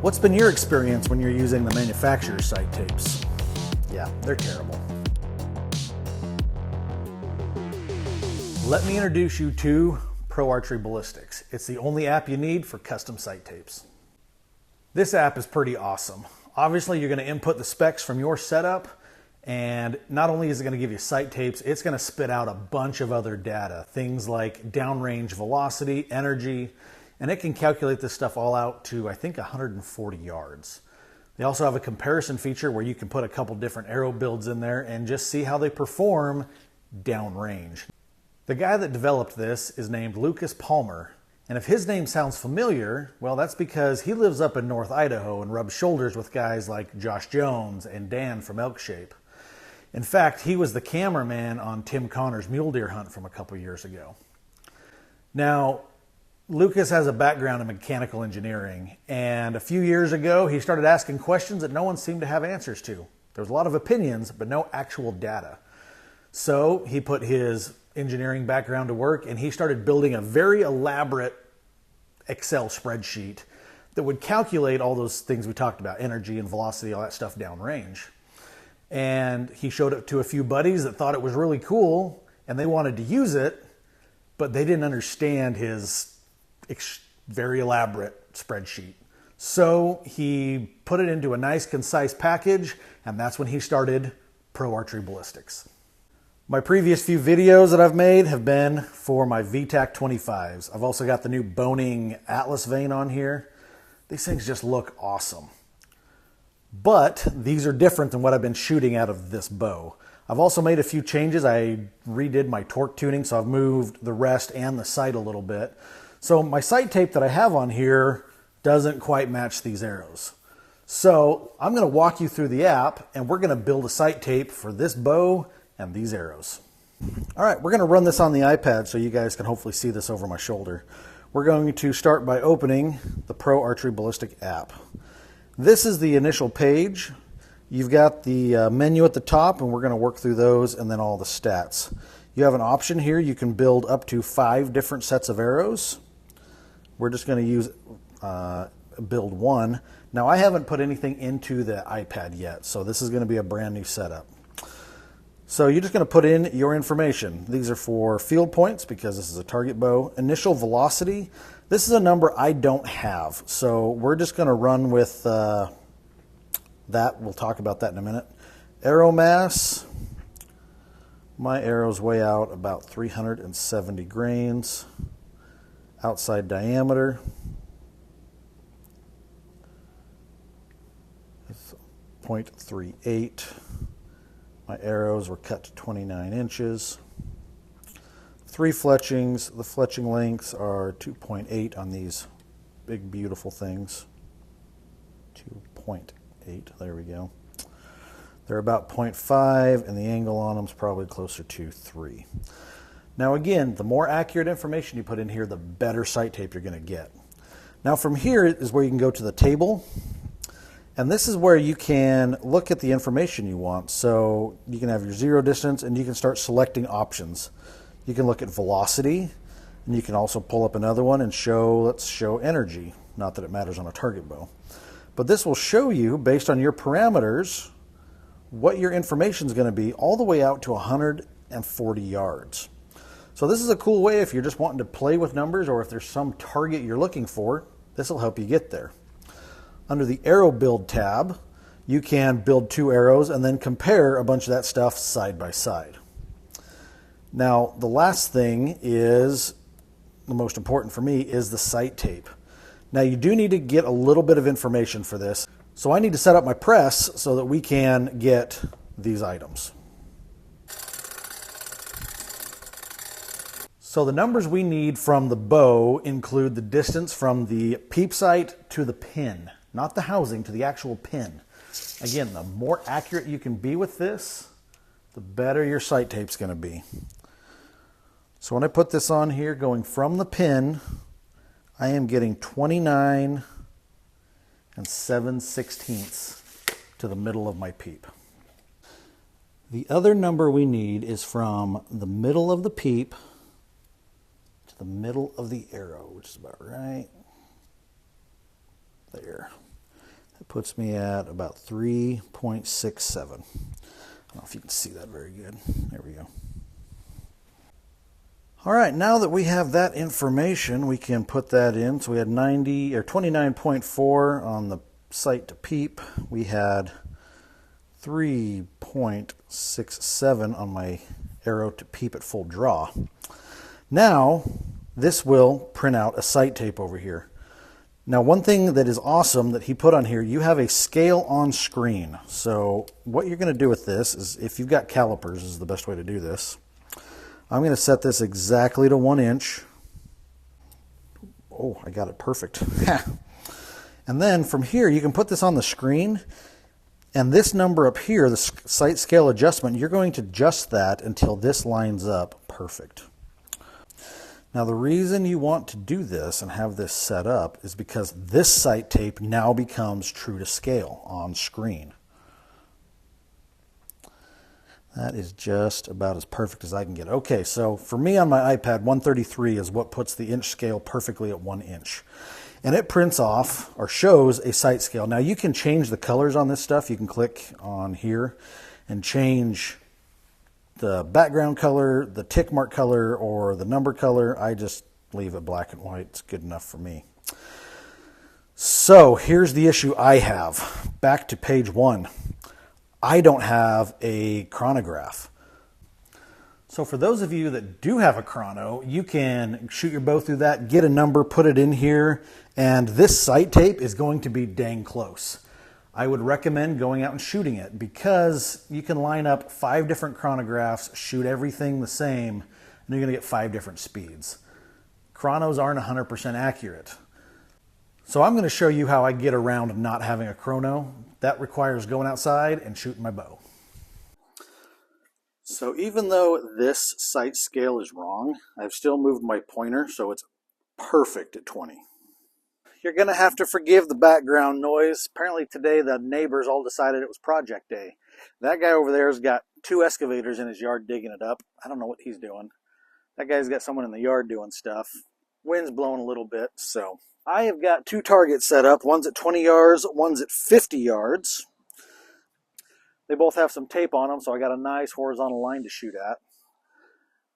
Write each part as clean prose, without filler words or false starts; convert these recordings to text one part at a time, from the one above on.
What's been your experience when you're using the manufacturer's sight tapes? Yeah, they're terrible. Let me introduce you to Pro Archery Ballistics. It's the only app you need for custom sight tapes. This app is pretty awesome. Obviously, you're going to input the specs from your setup, and not only is it going to give you sight tapes, it's going to spit out a bunch of other data, things like downrange velocity, energy, and it can calculate this stuff all out to, I think, 140 yards. They also have a comparison feature where you can put a couple different arrow builds in there and just see how they perform downrange. The guy that developed this is named Lucas Palmer, and if his name sounds familiar, well, that's because he lives up in North Idaho and rubs shoulders with guys like Josh Jones and Dan from Elk Shape. In fact, he was the cameraman on Tim Connor's mule deer hunt from a couple years ago. Now, Lucas has a background in mechanical engineering, and a few years ago he started asking questions that no one seemed to have answers to. There was a lot of opinions, but no actual data. So he put his engineering background to work, and he started building a very elaborate Excel spreadsheet that would calculate all those things we talked about, energy and velocity, all that stuff downrange. And he showed it to a few buddies that thought it was really cool, and they wanted to use it, but they didn't understand his very elaborate spreadsheet. So he put it into a nice, concise package, and that's when he started Pro Archery Ballistics. My previous few videos that I've made have been for my VTAC 25s. I've also got the new Boning Atlas vane on here. These things just look awesome. But these are different than what I've been shooting out of this bow. I've also made a few changes. I redid my torque tuning, so I've moved the rest and the sight a little bit. So my sight tape that I have on here doesn't quite match these arrows. So I'm going to walk you through the app, and we're going to build a sight tape for this bow and these arrows. All right, we're going to run this on the iPad so you guys can hopefully see this over my shoulder. We're going to start by opening the Pro Archery Ballistic app. This is the initial page. You've got the menu at the top, and we're going to work through those and then all the stats. You have an option here. You can build up to 5 different sets of arrows. We're just going to use build 1. Now, I haven't put anything into the iPad yet, so this is going to be a brand new setup. So you're just going to put in your information. These are for field points because this is a target bow. Initial velocity. This is a number I don't have, so we're just going to run with that. We'll talk about that in a minute. Arrow mass. My arrows weigh out about 370 grains. Outside diameter. It's 0.38. My arrows were cut to 29 inches. 3 fletchings. The fletching lengths are 2.8 on these big, beautiful things. 2.8. There we go. They're about 0.5, and the angle on them is probably closer to 3. Now again, the more accurate information you put in here, the better sight tape you're going to get. Now from here is where you can go to the table, and this is where you can look at the information you want. So you can have your zero distance, and you can start selecting options. You can look at velocity, and you can also pull up another one and show, let's show energy. Not that it matters on a target bow. But this will show you, based on your parameters, what your information is going to be all the way out to 140 yards. So this is a cool way if you're just wanting to play with numbers, or if there's some target you're looking for, this will help you get there. Under the Arrow Build tab, you can build 2 arrows and then compare a bunch of that stuff side by side. Now, the last thing is, the most important for me, is the sight tape. Now, you do need to get a little bit of information for this. So I need to set up my press so that we can get these items. So the numbers we need from the bow include the distance from the peep sight to the pin, not the housing, to the actual pin. Again, the more accurate you can be with this, the better your sight tape's going to be. So when I put this on here, going from the pin, I am getting 29 7/16 to the middle of my peep. The other number we need is from the middle of the peep to the middle of the arrow, which is about right there. It puts me at about 3.67. I don't know if you can see that very good. There we go. All right, now that we have that information, we can put that in. So we had 90 or 29.4 on the sight to peep. We had 3.67 on my arrow to peep at full draw. Now, this will print out a sight tape over here. Now, one thing that is awesome that he put on here, you have a scale on screen. So what you're going to do with this is, if you've got calipers, is the best way to do this. I'm going to set this exactly to 1 inch. Oh, I got it perfect. And then from here, you can put this on the screen. And this number up here, the sight scale adjustment, you're going to adjust that until this lines up perfect. Now, the reason you want to do this and have this set up is because this sight tape now becomes true to scale on screen. That is just about as perfect as I can get. Okay, so for me on my iPad, 133 is what puts the inch scale perfectly at 1 inch. And it prints off or shows a sight scale. Now you can change the colors on this stuff. You can click on here and change the background color, the tick mark color, or the number color. I just leave it black and white. It's good enough for me. So here's the issue I have. Back to page 1. I don't have a chronograph. So for those of you that do have a chrono, you can shoot your bow through that, get a number, put it in here, and this sight tape is going to be dang close. I would recommend going out and shooting it because you can line up 5 different chronographs, shoot everything the same, and you're going to get 5 different speeds. Chronos aren't 100% accurate. So I'm going to show you how I get around not having a chrono. That requires going outside and shooting my bow. So even though this sight scale is wrong, I've still moved my pointer so it's perfect at 20. You're going to have to forgive the background noise. Apparently today the neighbors all decided it was project day. That guy over there has got 2 excavators in his yard digging it up. I don't know what he's doing. That guy's got someone in the yard doing stuff. Wind's blowing a little bit, so I have got 2 targets set up. One's at 20 yards, one's at 50 yards. They both have some tape on them, so I got a nice horizontal line to shoot at.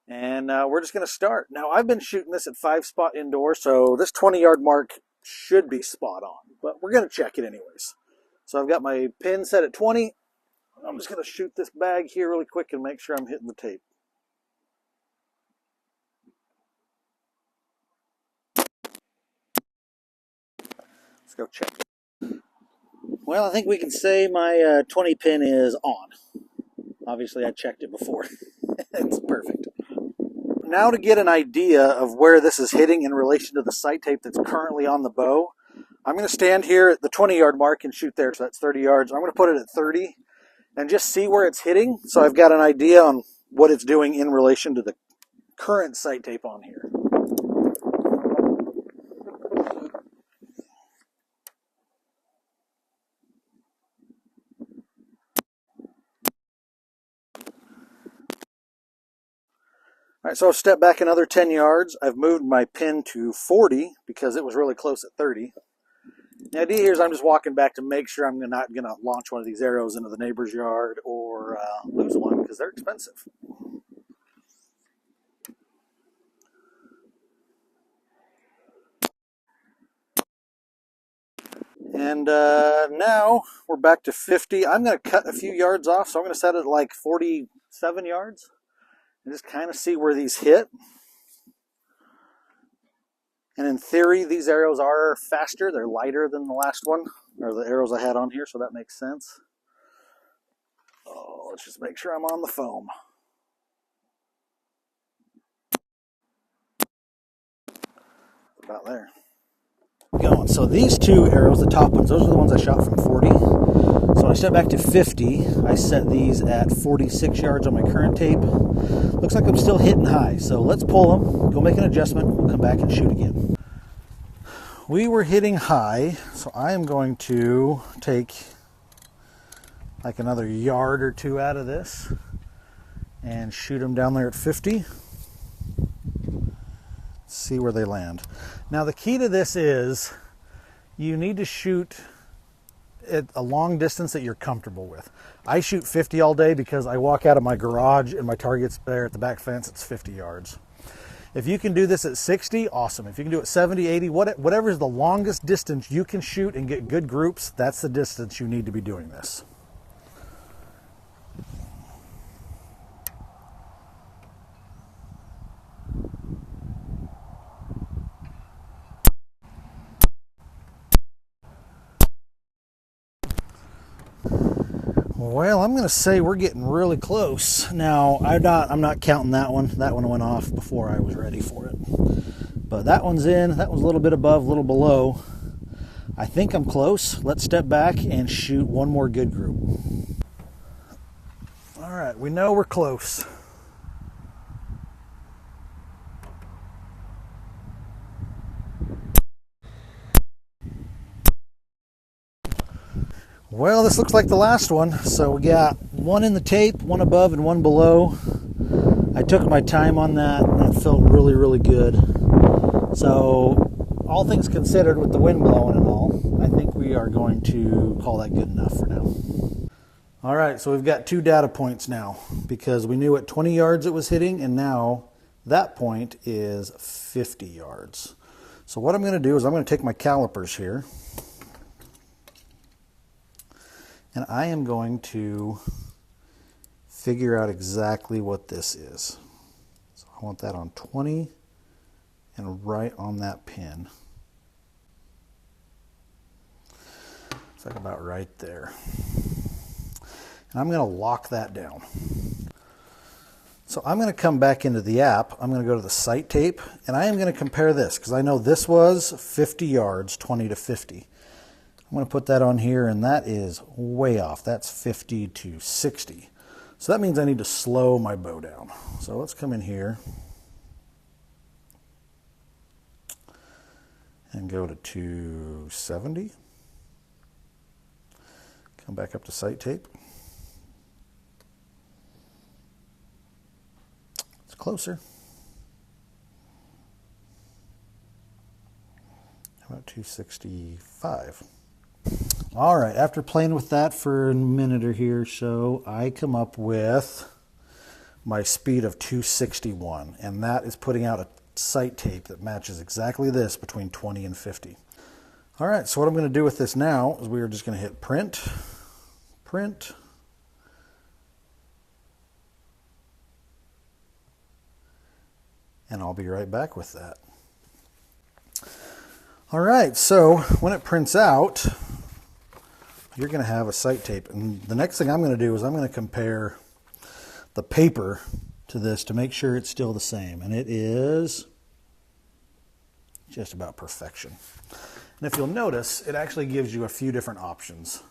And we're just going to start. Now, I've been shooting this at 5-spot indoor, so this 20-yard mark should be spot on. But we're going to check it anyways. So I've got my pin set at 20. I'm just going to shoot this bag here really quick and make sure I'm hitting the tape. Let's go check it. Well, I think we can say my 20 pin is on. Obviously, I checked it before. It's perfect. Now to get an idea of where this is hitting in relation to the sight tape that's currently on the bow, I'm going to stand here at the 20-yard mark and shoot there, so that's 30 yards. I'm going to put it at 30 and just see where it's hitting, so I've got an idea on what it's doing in relation to the current sight tape on here. All right, so I've stepped back another 10 yards. I've moved my pin to 40 because it was really close at 30. The idea here is I'm just walking back to make sure I'm not going to launch one of these arrows into the neighbor's yard or lose one because they're expensive. And now we're back to 50. I'm going to cut a few yards off, so I'm going to set it at like 47 yards. And just kind of see where these hit. And in theory, these arrows are faster. They're lighter than the last one, or the arrows I had on here, so that makes sense. Oh, let's just make sure I'm on the foam. About there. Going. So these 2 arrows, the top ones, those are the ones I shot from 40. So when I step back to 50, I set these at 46 yards on my current tape. Looks like I'm still hitting high, so let's pull them, go make an adjustment, we'll come back and shoot again. We were hitting high, so I am going to take like another yard or 2 out of this and shoot them down there at 50. See where they land. Now the key to this is you need to shoot a long distance that you're comfortable with. I shoot 50 all day because I walk out of my garage and my target's there at the back fence. It's 50 yards. If you can do this at 60, awesome. If you can do it 70, 80, whatever is the longest distance you can shoot and get good groups, that's the distance you need to be doing this. Well, I'm going to say we're getting really close. Now, I'm not counting that one. That one went off before I was ready for it. But that one's in. That one's a little bit above, a little below. I think I'm close. Let's step back and shoot one more good group. All right, we know we're close. Well, this looks like the last one. So we got one in the tape, one above and one below. I took my time on that. That felt really, really good. So all things considered, with the wind blowing and all, I think we are going to call that good enough for now. All right, so we've got 2 data points now because we knew at 20 yards it was hitting, and now that point is 50 yards. So what I'm going to do is I'm going to take my calipers here, and I am going to figure out exactly what this is. So I want that on 20 and right on that pin. It's like about right there. And I'm going to lock that down. So I'm going to come back into the app. I'm going to go to the sight tape, and I am going to compare this because I know this was 50 yards, 20 to 50. I'm going to put that on here, and that is way off. That's 50 to 60. So that means I need to slow my bow down. So let's come in here and go to 270. Come back up to sight tape. It's closer. How about 265? All right, after playing with that for a minute or here or so, I come up with my speed of 261, and that is putting out a sight tape that matches exactly this between 20 and 50. All right, so what I'm going to do with this now is we are just going to hit print, print, and I'll be right back with that. All right, so when it prints out, you're going to have a sight tape. And the next thing I'm going to do is I'm going to compare the paper to this to make sure it's still the same. And it is just about perfection. And if you'll notice, it actually gives you a few different options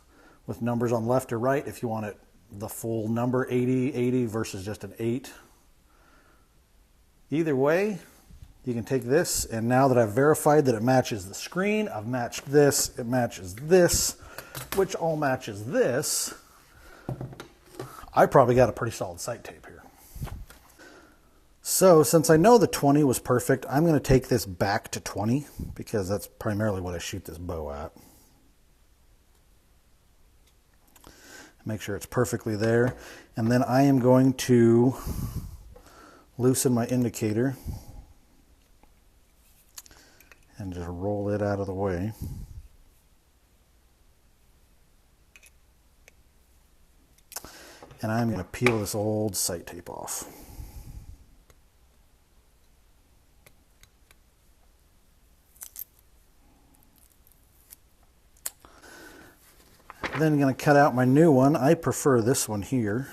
with numbers on left or right if you want it the full number, 80, 80 versus just an 8. Either way, you can take this, and now that I've verified that it matches the screen, I've matched this, it matches this, which all matches this, I probably got a pretty solid sight tape here. So since I know the 20 was perfect, I'm going to take this back to 20 because that's primarily what I shoot this bow at. Make sure it's perfectly there. And then I am going to loosen my indicator and just roll it out of the way. And I'm going to peel this old sight tape off. Then I'm going to cut out my new one. I prefer this one here.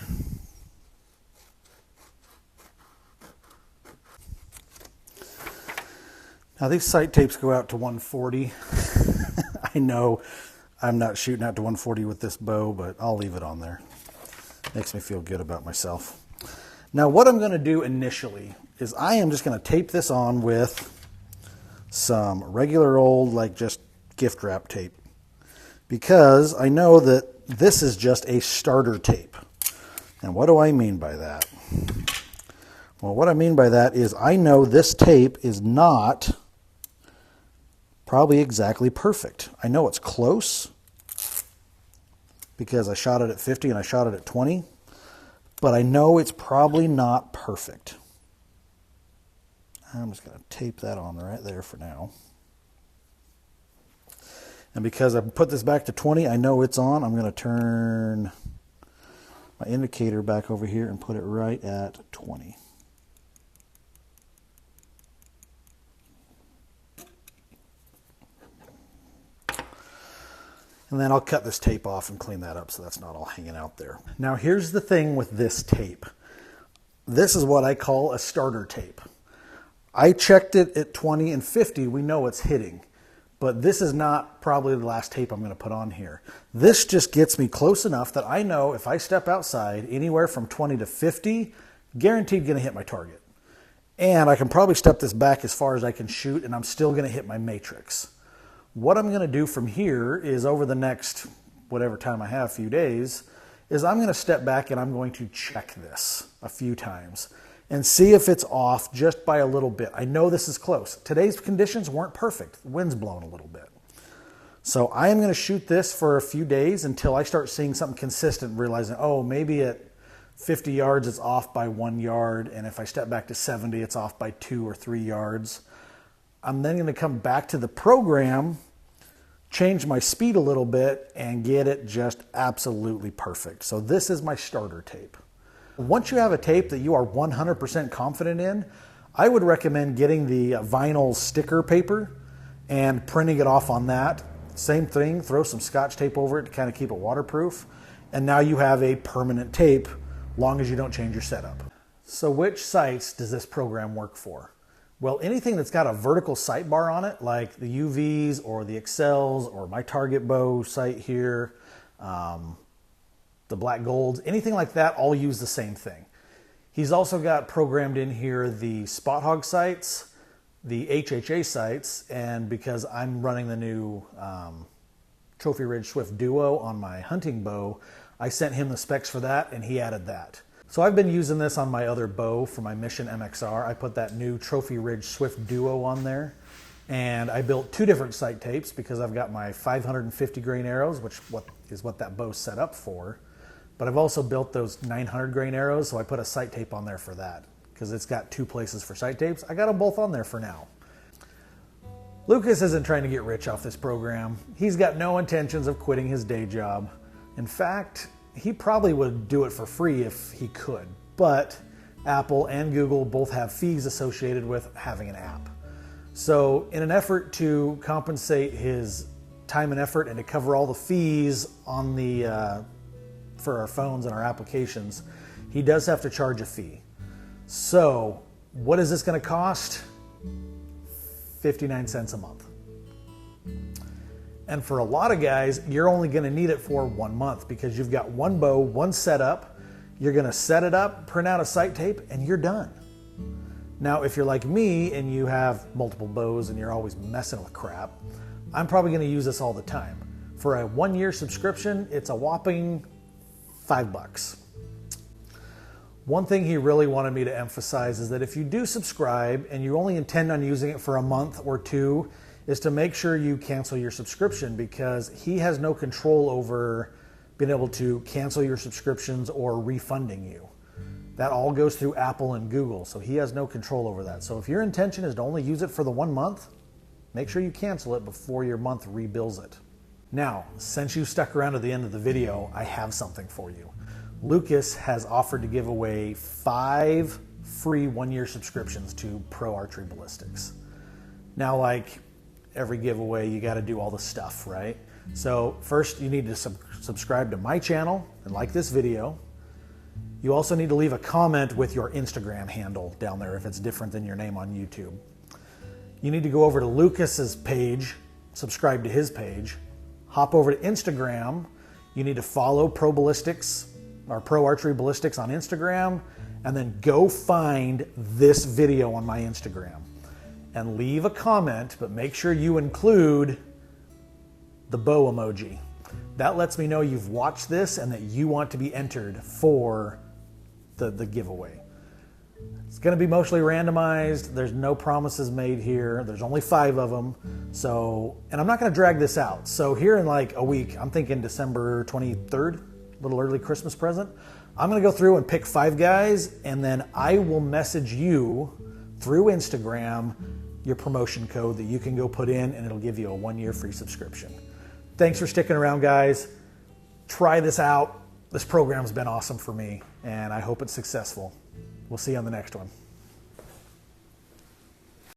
Now these sight tapes go out to 140. I know I'm not shooting out to 140 with this bow, but I'll leave it on there. Makes me feel good about myself. Now what I'm going to do initially is I am just going to tape this on with some regular old, like just gift wrap tape, because I know that this is just a starter tape. And what do I mean by that? Well, what I mean by that is I know this tape is not probably exactly perfect. I know it's close, because I shot it at 50 and I shot it at 20, but I know it's probably not perfect. I'm just going to tape that on right there for now. And because I put this back to 20, I know it's on. I'm going to turn my indicator back over here and put it right at 20. And then I'll cut this tape off and clean that up so that's not all hanging out there. Now here's the thing with this tape. This is what I call a starter tape. I checked it at 20 and 50. We know it's hitting. But this is not probably the last tape I'm going to put on here. This just gets me close enough that I know if I step outside anywhere from 20 to 50, guaranteed going to hit my target. And I can probably step this back as far as I can shoot and I'm still going to hit my matrix. What I'm going to do from here is over the next, whatever time I have, a few days, is I'm going to step back and I'm going to check this a few times and see if it's off just by a little bit. I know this is close. Today's conditions weren't perfect. The wind's blowing a little bit. So I am going to shoot this for a few days until I start seeing something consistent, realizing, oh, maybe at 50 yards it's off by 1 yard, and if I step back to 70 it's off by 2 or 3 yards. I'm then going to come back to the program, change my speed a little bit, and get it just absolutely perfect. So this is my starter tape. Once you have a tape that you are 100% confident in, I would recommend getting the vinyl sticker paper and printing it off on that. Same thing, throw some Scotch tape over it to kind of keep it waterproof. And now you have a permanent tape, long as you don't change your setup. So which sights does this program work for? Well, anything that's got a vertical sight bar on it, like the UVs or the Excels or my target bow sight here, the black golds, anything like that, all use the same thing. He's also got programmed in here the Spot Hog sights, the HHA sights, and because I'm running the new Trophy Ridge Swift Duo on my hunting bow, I sent him the specs for that and he added that. So I've been using this on my other bow for my Mission MXR. I put that new Trophy Ridge Swift Duo on there. And I built 2 different sight tapes because I've got my 550 grain arrows, which is what that bow's set up for. But I've also built those 900 grain arrows, so I put a sight tape on there for that because it's got 2 places for sight tapes. I got them both on there for now. Lucas isn't trying to get rich off this program. He's got no intentions of quitting his day job. In fact, he probably would do it for free if he could, but Apple and Google both have fees associated with having an app. So in an effort to compensate his time and effort and to cover all the fees on the for our phones and our applications, he does have to charge a fee. So what is this going to cost? 59 cents a month. And for a lot of guys, you're only going to need it for 1 month because you've got one bow, one setup. You're going to set it up, print out a sight tape, and you're done. Now, if you're like me and you have multiple bows and you're always messing with crap, I'm probably going to use this all the time. For a 1-year subscription, it's a whopping $5. One thing he really wanted me to emphasize is that if you do subscribe and you only intend on using it for a month or 2, is to make sure you cancel your subscription because he has no control over being able to cancel your subscriptions or refunding you. That all goes through Apple and Google, so he has no control over that. So if your intention is to only use it for the 1 month, make sure you cancel it before your month rebills it. Now, since you stuck around to the end of the video, I have something for you. Lucas has offered to give away 5 free 1-year subscriptions to Pro Archery Ballistics. Now, like every giveaway, you got to do all the stuff, right? So first you need to subscribe to my channel and like this video. You also need to leave a comment with your Instagram handle down there if it's different than your name on YouTube. You need to go over to Lucas's page, subscribe to his page, hop over to Instagram. You need to follow Pro Ballistics or Pro Archery Ballistics on Instagram, and then go find this video on my Instagram and leave a comment, but make sure you include the bow emoji. That lets me know you've watched this and that you want to be entered for the giveaway. It's going to be mostly randomized. There's no promises made here. There's only 5 of them. So, and I'm not going to drag this out. So here in like a week, I'm thinking December 23rd, a little early Christmas present. I'm going to go through and pick 5 guys, and then I will message you through Instagram your promotion code that you can go put in, and it'll give you a 1-year free subscription. Thanks for sticking around, guys. Try this out. This program's been awesome for me, and I hope it's successful. We'll see you on the next one.